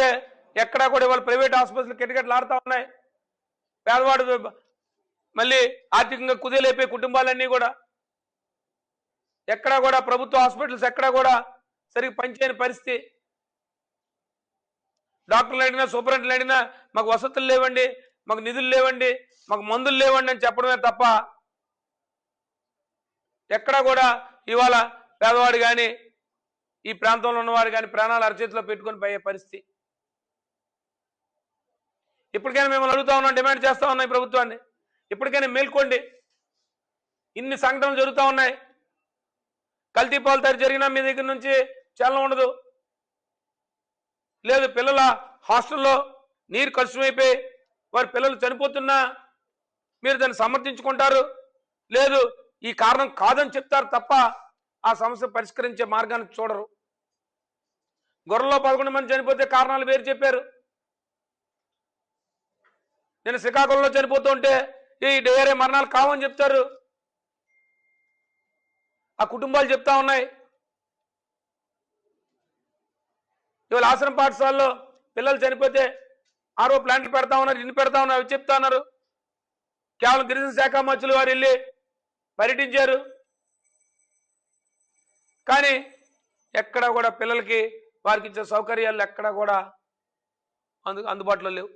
చూసుకుంటే ఎక్కడా కూడా ఇవాళ ప్రైవేట్ హాస్పిటల్ కిటకిటలు ఆడుతూ ఉన్నాయి. పేదవాడు మళ్ళీ ఆర్థికంగా కుదేలైపోయి కుటుంబాలన్నీ కూడా ఎక్కడా కూడా ప్రభుత్వ హాస్పిటల్స్ ఎక్కడా కూడా సరిగ్గా పనిచేయని పరిస్థితి. డాక్టర్లు అడిగినా సూపరింటెండెంట్ అడిగినా మాకు వసతులు లేవండి, మాకు నిధులు లేవండి, మాకు మందులు లేవండి అని చెప్పడమే తప్ప ఎక్కడా కూడా ఇవాళ పేదవాడు కానీ ఈ ప్రాంతంలో ఉన్నవాడు కానీ ప్రాణాలు అరచేతిలో పెట్టుకొని పోయే పరిస్థితి. ఇప్పటికైనా మిమ్మల్ని అడుగుతా ఉన్నాం, డిమాండ్ చేస్తూ ఉన్నాయి ప్రభుత్వాన్ని, ఇప్పటికైనా మేల్కోండి. ఇన్ని సంఘటనలు జరుగుతూ ఉన్నాయి. కల్తీ పాలు తయారు జరిగినా మీ దగ్గర నుంచి చలనం ఉండదు. లేదు పిల్లల హాస్టల్లో నీరు కలుషితమైపోయి వారి పిల్లలు చనిపోతున్నా మీరు దాన్ని సమర్థించుకుంటారు, లేదు ఈ కారణం కాదని చెప్తారు తప్ప ఆ సమస్య పరిష్కరించే మార్గాన్ని చూడరు. గొర్రెల్లో 11 మంది చనిపోతే కారణాలు వేరు చెప్పారు. నేను శ్రీకాకుళంలో చనిపోతుంటే ఈ డయేరియా మరణాలు కావని చెప్తారు. ఆ కుటుంబాలు చెప్తా ఉన్నాయి. ఇవాళ ఆశ్రమ పాఠశాలలో పిల్లలు చనిపోతే ఆరో ప్లాంట్లు పెడతా ఉన్నారు, ఇన్ని పెడతా ఉన్నారు, అవి చెప్తా ఉన్నారు. కేవలం గిరిజన శాఖ మంత్రులు వారు వెళ్ళి పర్యటించారు, కానీ ఎక్కడా కూడా పిల్లలకి వారికి ఇచ్చే సౌకర్యాలు ఎక్కడా కూడా అందుబాటులో లేవు.